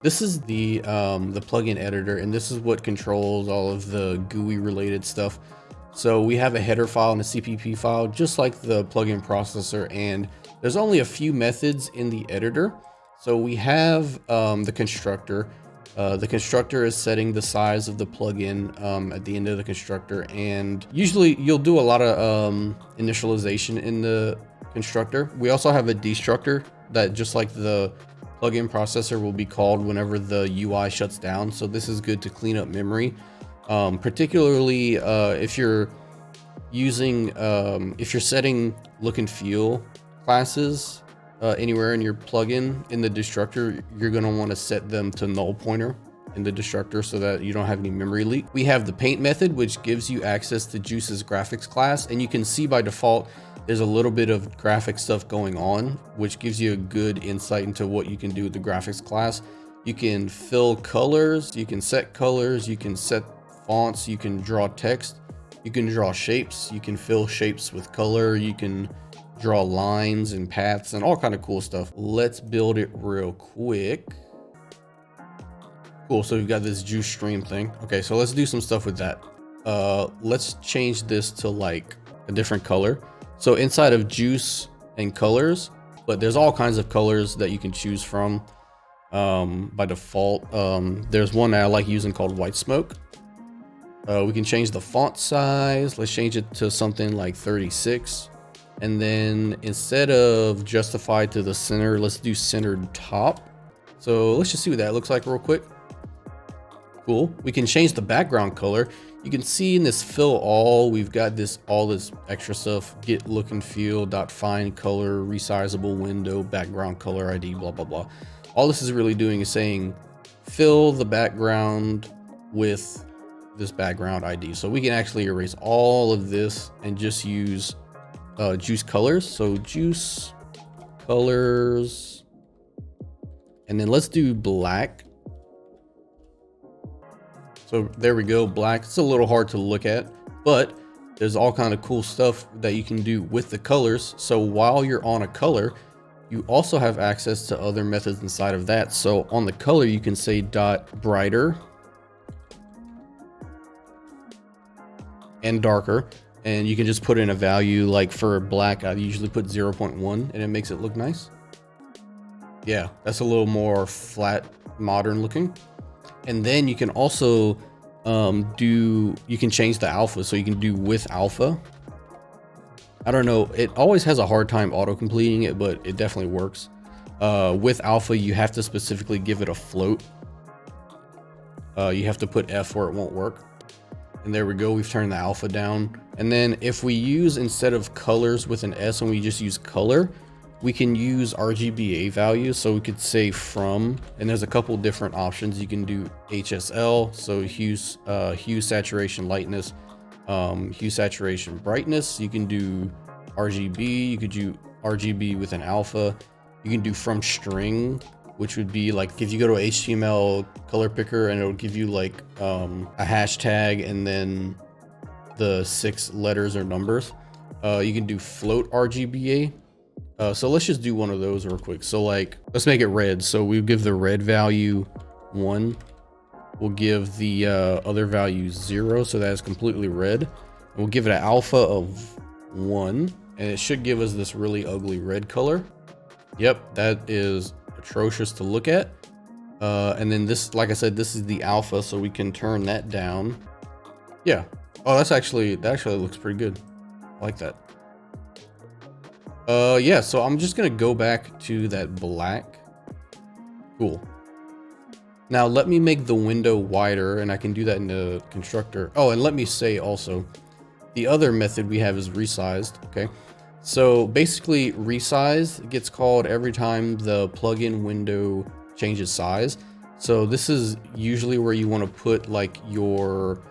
This is the plugin editor, and this is what controls all of the GUI related stuff. So we have a header file and a CPP file, just like the plugin processor, and there's only a few methods in the editor. So we have the constructor. The constructor is setting the size of the plugin at the end of the constructor, and usually you'll do a lot of initialization in the constructor. We also have a destructor that, just like the plugin processor, will be called whenever the UI shuts down. So this is good to clean up memory, particularly if you're using if you're setting look and feel classes anywhere in your plugin. In the destructor, you're going to want to set them to null pointer in the destructor so that you don't have any memory leak. We have the paint method, which gives you access to JUCE's graphics class, and you can see by default there's a little bit of graphic stuff going on, which gives you a good insight into what you can do with the graphics class. You can fill colors, you can set fonts, you can draw text, you can draw shapes, you can fill shapes with color, you can draw lines and paths and all kind of cool stuff. Let's build it real quick. Cool, so we've got this juice stream thing. Okay, so let's do some stuff with that. Let's change this to like a different color. So inside of juice and colors, but there's all kinds of colors that you can choose from by default. There's one that I like using called white smoke. We can change the font size. Let's change it to something like 36. And then instead of justified to the center, let's do centered top. So let's just see what that looks like real quick. Cool. We can change the background color. You can see in this fill all, we've got all this extra stuff: get look and feel, find color, resizable window, background color ID, blah, blah, blah. All this is really doing is saying, fill the background with this background ID. So we can actually erase all of this and just use juice colors. So juice colors, and then let's do black. So there we go, black. It's a little hard to look at, but there's all kind of cool stuff that you can do with the colors. So while you're on a color, you also have access to other methods inside of that. So on the color, you can say dot brighter and darker, and you can just put in a value. Like for black, I usually put 0.1 and it makes it look nice. Yeah, that's a little more flat, modern looking. And then you can also you can change the alpha. So you can do with alpha. I don't know, it always has a hard time auto completing it, but it definitely works. With alpha, you have to specifically give it a float. You have to put F where it won't work. And there we go, we've turned the alpha down. And then if we use, instead of colors with an S, and we just use color, we can use RGBA values. So we could say from, and there's a couple different options. You can do HSL, so hue, saturation, lightness, hue, saturation, brightness. You can do RGB, you could do RGB with an alpha. You can do from string, which would be like if you go to HTML color picker and it'll give you like a hashtag and then the 6 letters or numbers. You can do float RGBA. So let's just do one of those real quick. So like, let's make it red. So we give the red value 1. We'll give the other value 0. So that is completely red. And we'll give it an alpha of 1. And it should give us this really ugly red color. Yep, that is atrocious to look at. And then this, like I said, this is the alpha. So we can turn that down. Yeah. Oh, that actually looks pretty good. I like that. Yeah, so I'm just gonna go back to that black. Cool. Now let me make the window wider, and I can do that in the constructor. Oh, and let me say also, the other method we have is resized. Okay, so basically resize gets called every time the plugin window changes size. So this is usually where you want to put like your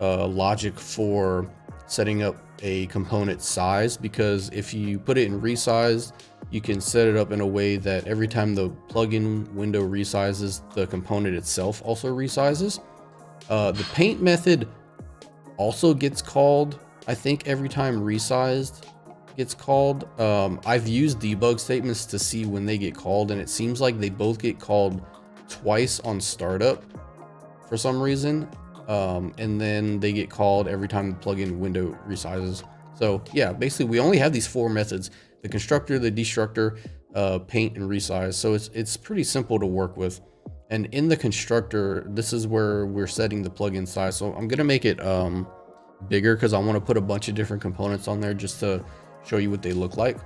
logic for setting up a component size, because if you put it in resize, you can set it up in a way that every time the plugin window resizes, the component itself also resizes. The paint method also gets called, I think, every time resized gets called. I've used debug statements to see when they get called, and it seems like they both get called twice on startup for some reason. And then they get called every time the plugin window resizes. So yeah, basically we only have these 4 methods: the constructor, the destructor, paint, and resize. So it's pretty simple to work with. And in the constructor, this is where we're setting the plugin size. So I'm gonna make it bigger because I want to put a bunch of different components on there just to show you what they look like.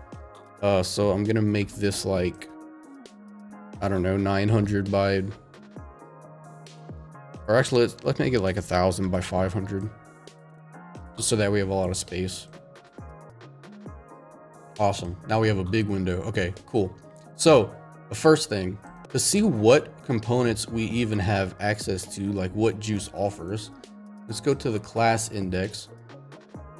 So I'm gonna make this like, I don't know, 900 by, or actually let's make it like 1000 by 500, just so that we have a lot of space. Awesome. Now we have a big window. Okay, cool. So the first thing, to see what components we even have access to, like what JUCE offers, let's go to the class index.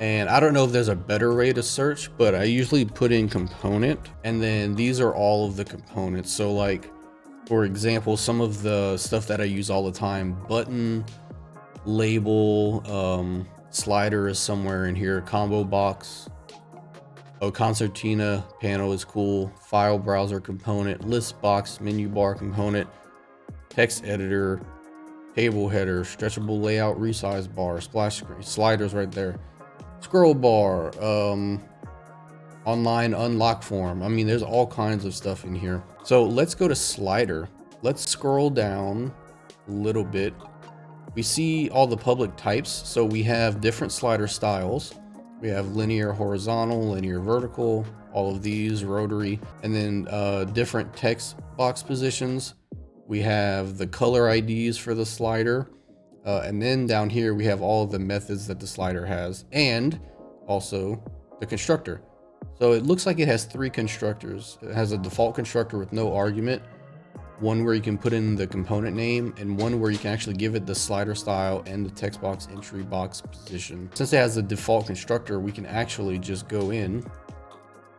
And I don't know if there's a better way to search, but I usually put in component, and then these are all of the components. So like, for example, some of the stuff that I use all the time: button, label, slider is somewhere in here, combo box, oh, concertina panel is cool, file browser component, list box, menu bar component, text editor, table header, stretchable layout, resize bar, splash screen, sliders right there, scroll bar, online unlock form. I mean, there's all kinds of stuff in here. So let's go to slider. Let's scroll down a little bit. We see all the public types. So we have different slider styles. We have linear horizontal, linear vertical, all of these, rotary, and then different text box positions. We have the color IDs for the slider. And then down here, we have all of the methods that the slider has, and also the constructor. So it looks like it has 3 constructors. It has a default constructor with no argument, one where you can put in the component name, and one where you can actually give it the slider style and the text box entry box position. Since it has a default constructor, we can actually just go in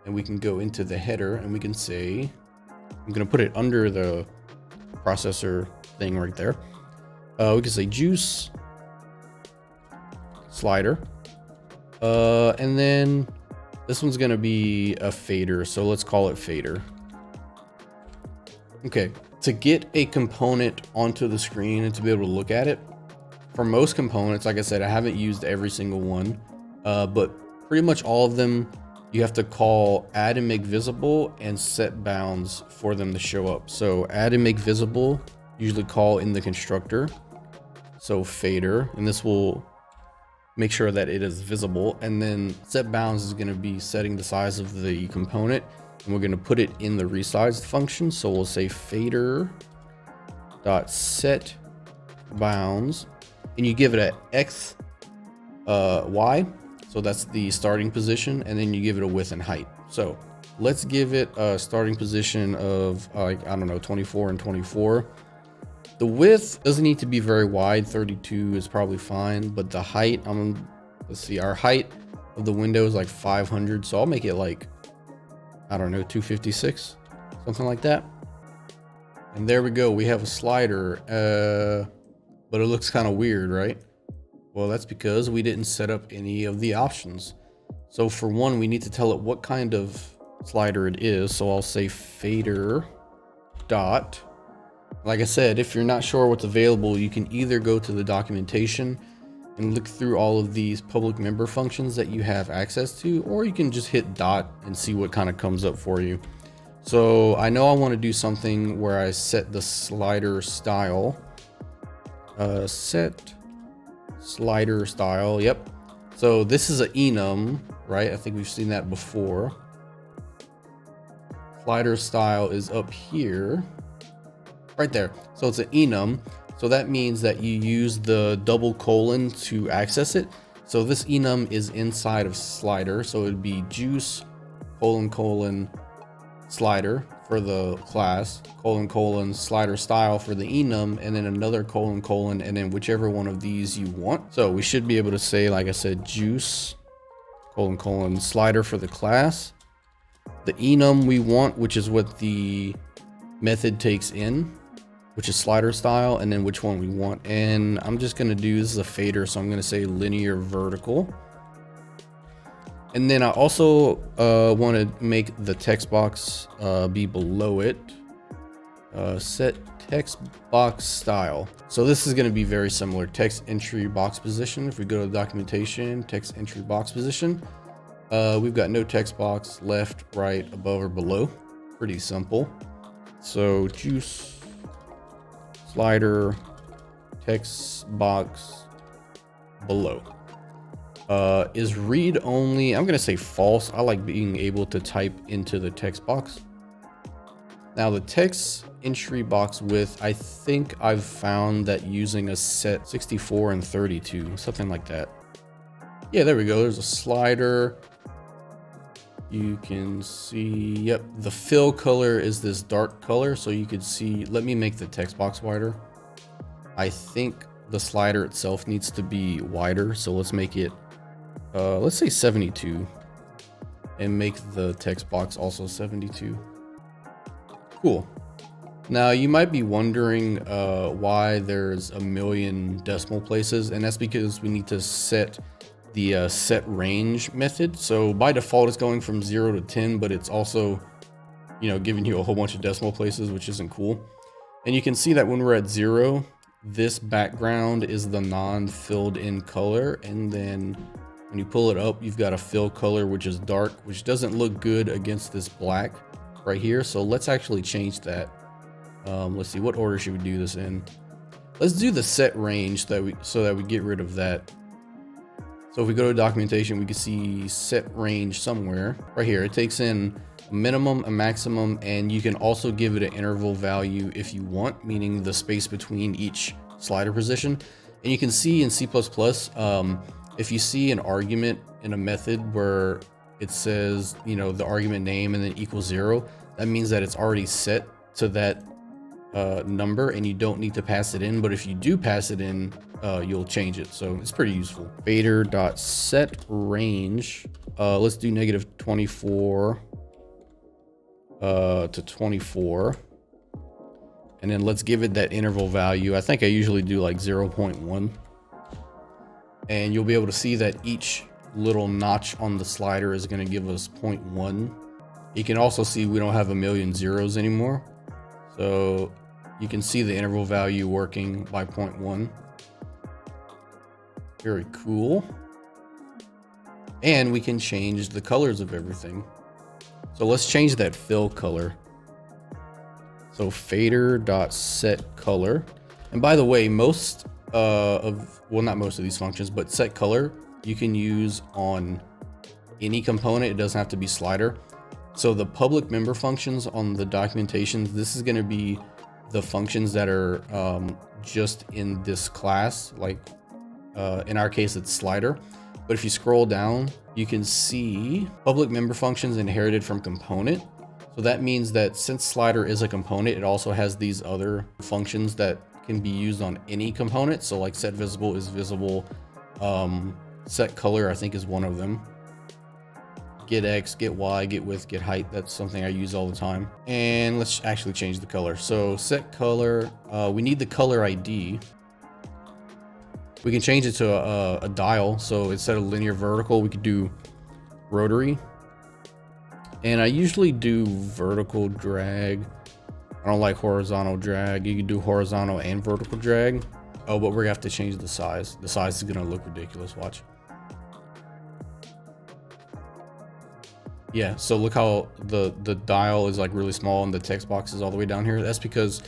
and we can go into the header and we can say, I'm going to put it under the processor thing right there. We can say JUCE slider, and then this one's going to be a fader. So let's call it fader. Okay, to get a component onto the screen and to be able to look at it, for most components, like I said, I haven't used every single one, but pretty much all of them, you have to call add and make visible and set bounds for them to show up. So add and make visible, usually call in the constructor. So fader, and this will make sure that it is visible. And then set bounds is going to be setting the size of the component, and we're going to put it in the resized function. So we'll say fader dot set bounds, and you give it a x, y. So that's the starting position, and then you give it a width and height. So let's give it a starting position of like, I don't know, 24 and 24. The width doesn't need to be very wide. 32 is probably fine, but the height, let's see, our height of the window is like 500. So I'll make it like, I don't know, 256, something like that. And there we go. We have a slider, but it looks kind of weird, right? Well, that's because we didn't set up any of the options. So for one, we need to tell it what kind of slider it is. So I'll say fader dot. Like I said, if you're not sure what's available, you can either go to the documentation and look through all of these public member functions that you have access to, or you can just hit dot and see what kind of comes up for you. So I know I want to do something where I set the slider style. Set slider style. Yep. So this is an enum, right? I think we've seen that before. Slider style is up here. Right there. So it's an enum. So that means that you use the double colon to access it. So this enum is inside of slider. So it'd be JUCE : slider for the class, : slider style for the enum, and then another : and then whichever one of these you want. So we should be able to say, like I said, JUCE : slider for the class, the enum we want, which is what the method takes in, which is slider style, and then which one we want. And I'm just going to do, this is a fader, so I'm going to say linear vertical. And then I also want to make the text box be below it. Set text box style. So this is going to be very similar. Text entry box position. If we go to documentation, text entry box position, we've got no text box left, right, above, or below. Pretty simple. So JUCE slider text box below. Is read only. I'm gonna say false. I like being able to type into the text box. Now the text entry box width, I think I've found that using a set 64 and 32, something like that. Yeah, there we go. There's a slider. You can see, yep, the fill color is this dark color. So you could see, let me make the text box wider. I think the slider itself needs to be wider. So let's make it, let's say 72 and make the text box also 72. Cool. Now you might be wondering why there's a million decimal places, and that's because we need to set the set range method. So by default it's going from 0 to 10, but it's also, you know, giving you a whole bunch of decimal places, which isn't cool. And you can see that when we're at 0, this background is the non-filled in color, and then when you pull it up, you've got a fill color which is dark, which doesn't look good against this black right here. So let's actually change that. Let's see, what order should we do this in? Let's do the set range so that we get rid of that. So if we go to documentation, we can see set range somewhere right here. It takes in a minimum, a maximum, and you can also give it an interval value if you want, meaning the space between each slider position. And you can see in C++, if you see an argument in a method where it says, you know, the argument name and then equals 0, that means that it's already set to that number and you don't need to pass it in. But if you do pass it in, you'll change it. So it's pretty useful. Fader.set range. Let's do -24 to 24. And then let's give it that interval value. I think I usually do like 0.1. And you'll be able to see that each little notch on the slider is going to give us 0.1. You can also see we don't have a million zeros anymore. So you can see the interval value working by 0.1. Very cool. And we can change the colors of everything. So let's change that fill color. So fader.set color. And by the way, most well, not most of these functions, but set color you can use on any component. It doesn't have to be slider. So the public member functions on the documentations, this is going to be the functions that are just in this class. Like in our case, it's slider. But if you scroll down, you can see public member functions inherited from component. So that means that since slider is a component, it also has these other functions that can be used on any component. So like set visible is visible. Set color, I think, is one of them. Get X, get Y, get width, get height. That's something I use all the time. And let's actually change the color. So set color, we need the color ID. We can change it to a dial. So instead of linear vertical, we could do rotary. And I usually do vertical drag. I don't like horizontal drag. You can do horizontal and vertical drag. Oh, but we're gonna have to change the size. The size is gonna look ridiculous, watch. Yeah, so look how the dial is like really small and the text box is all the way down here. That's because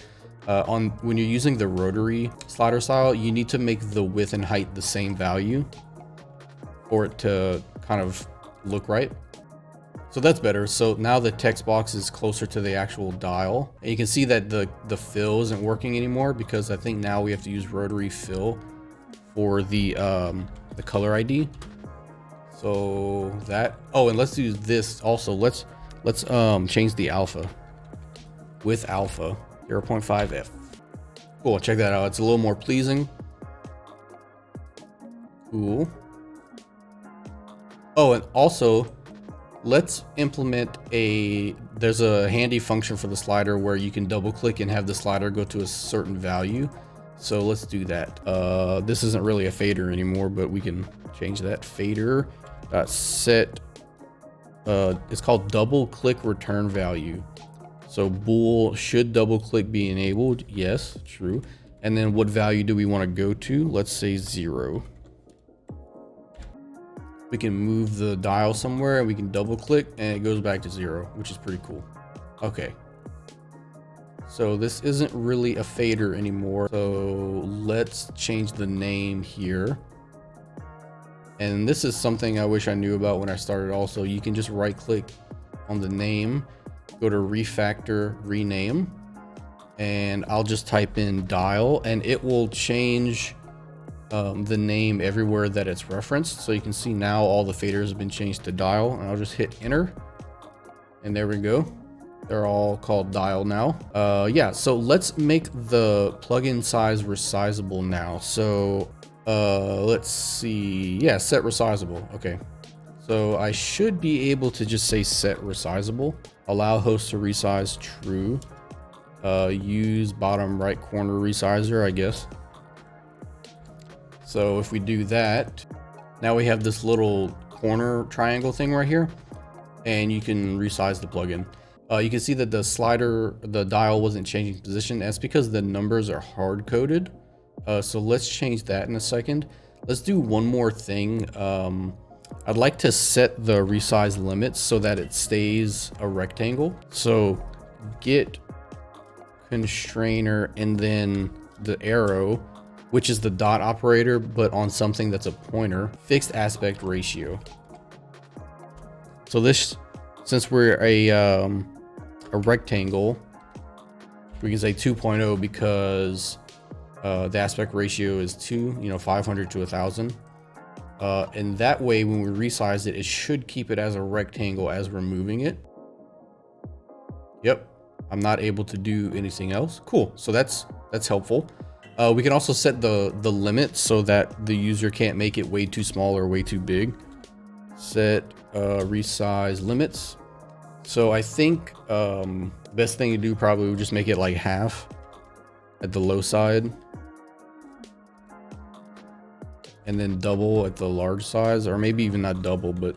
when you're using the rotary slider style, you need to make the width and height the same value for it to kind of look right. So that's better. So now the text box is closer to the actual dial. And you can see that the fill isn't working anymore because I think now we have to use rotary fill for the color ID. So that, oh, and let's do this also. Let's change the alpha with alpha 0.5F. Cool, check that out. It's a little more pleasing. Cool. Oh, and also let's implement there's a handy function for the slider where you can double click and have the slider go to a certain value. So let's do that. This isn't really a fader anymore, but we can change that. Fader set, it's called double click return value. So bool should double click be enabled. Yes, true. And then what value do we want to go to? Let's say 0. We can move the dial somewhere and we can double click and it goes back to 0, which is pretty cool. Okay. So this isn't really a fader anymore. So let's change the name here. And this is something I wish I knew about when I started also. You can just right click on the name, go to refactor, rename, and I'll just type in dial and it will change the name everywhere that it's referenced. So you can see now all the faders have been changed to dial, and I'll just hit enter and there we go. They're all called dial now. Yeah, so let's make the plugin size resizable now. So let's see. Yeah, set resizable. Okay. So I should be able to just say set resizable. Allow host to resize true. Use bottom right corner resizer, I guess. So if we do that, now we have this little corner triangle thing right here, and you can resize the plugin. You can see that the slider, the dial wasn't changing position. That's because the numbers are hard coded. So let's change that in a second. Let's do one more thing. I'd like to set the resize limits so that it stays a rectangle. So get constrainer and then the arrow, which is the dot operator, but on something that's a pointer, fixed aspect ratio. So this, since we're a rectangle, we can say 2.0 because the aspect ratio is 2, 500 to 1000. And that way, when we resize it, it should keep it as a rectangle as we're moving it. Yep, I'm not able to do anything else. Cool, so that's helpful. We can also set the limit so that the user can't make it way too small or way too big. Set resize limits. So I think best thing to do probably would just make it like half at the low side, and then double at the large size, or maybe even not double, but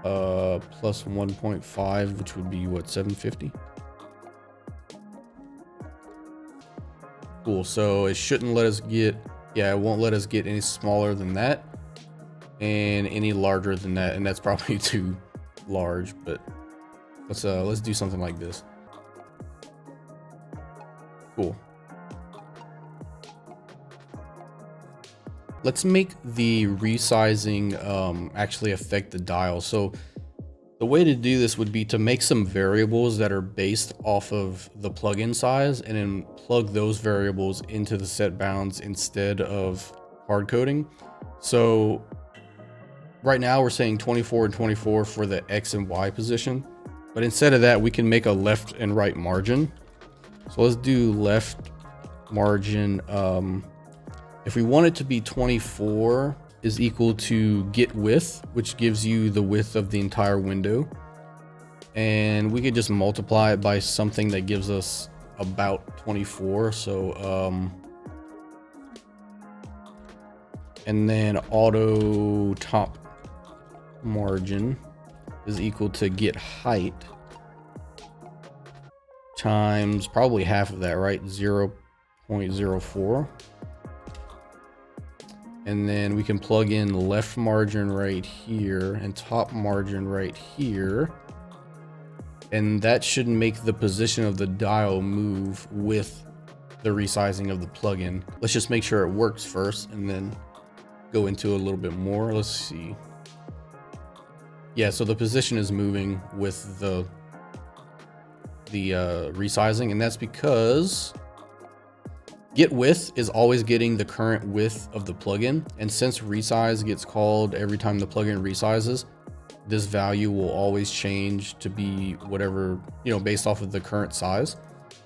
plus 1.5, which would be what, 750. Cool. So it shouldn't let us get, yeah, it won't let us get any smaller than that and any larger than that, and that's probably too large. But let's do something like this. Cool. Let's make the resizing actually affect the dial. So the way to do this would be to make some variables that are based off of the plugin size and then plug those variables into the set bounds instead of hard coding. So right now we're saying 24 and 24 for the X and Y position, but instead of that, we can make a left and right margin. So let's do left margin. If we want it to be 24 is equal to get width, which gives you the width of the entire window. And we could just multiply it by something that gives us about 24. So, and then auto top margin is equal to get height times probably half of that, right? 0.04. And then we can plug in left margin right here and top margin right here. And that should make the position of the dial move with the resizing of the plugin. Let's just make sure it works first and then go into a little bit more. Let's see. Yeah, so the position is moving with the resizing, and that's because get width is always getting the current width of the plugin, and since resize gets called every time the plugin resizes, this value will always change to be whatever, based off of the current size.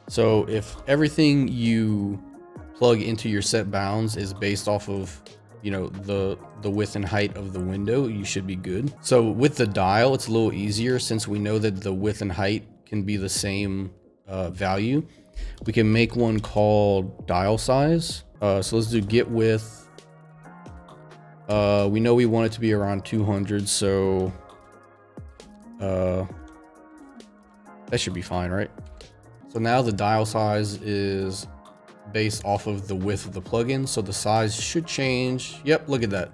So if everything you plug into your set bounds is based off of the width and height of the window, you should be good. So with the dial, it's a little easier since we know that the width and height can be the same value. We can make one called dial size. So let's do get width. We know we want it to be around 200. So That should be fine, right? So now the dial size is based off of the width of the plugin, so the size should change. Yep, look at that.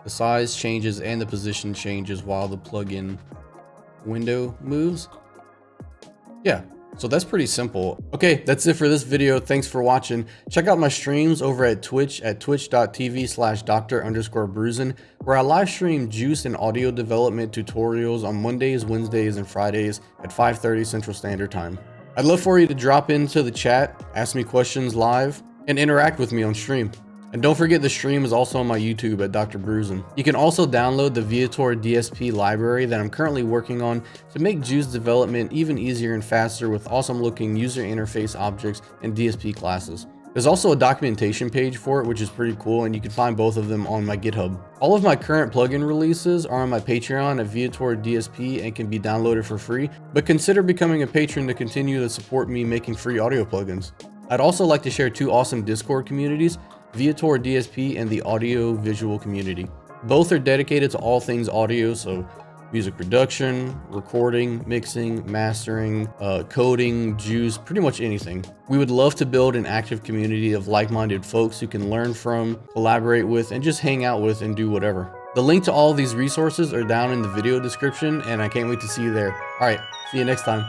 The size changes and the position changes while the plugin window moves. Yeah, so that's pretty simple. Okay, that's it for this video. Thanks for watching. Check out my streams over at Twitch at twitch.tv/Dr_Bruisin, where I live stream JUCE and audio development tutorials on Mondays, Wednesdays, and Fridays at 5:30 Central Standard Time. I'd love for you to drop into the chat, ask me questions live, and interact with me on stream. And don't forget the stream is also on my YouTube at Dr. Bruisin. You can also download the Viator DSP library that I'm currently working on to make JUCE development even easier and faster with awesome looking user interface objects and DSP classes. There's also a documentation page for it, which is pretty cool, and you can find both of them on my GitHub. All of my current plugin releases are on my Patreon at Viator DSP and can be downloaded for free, but consider becoming a patron to continue to support me making free audio plugins. I'd also like to share two awesome Discord communities, Viator DSP and the audio visual community. Both are dedicated to all things audio, so music production, recording, mixing, mastering, coding, JUCE, pretty much anything. We would love to build an active community of like-minded folks who can learn from, collaborate with, and just hang out with and do whatever. The link to all of these resources are down in the video description, and I can't wait to see you there. All right, see you next time.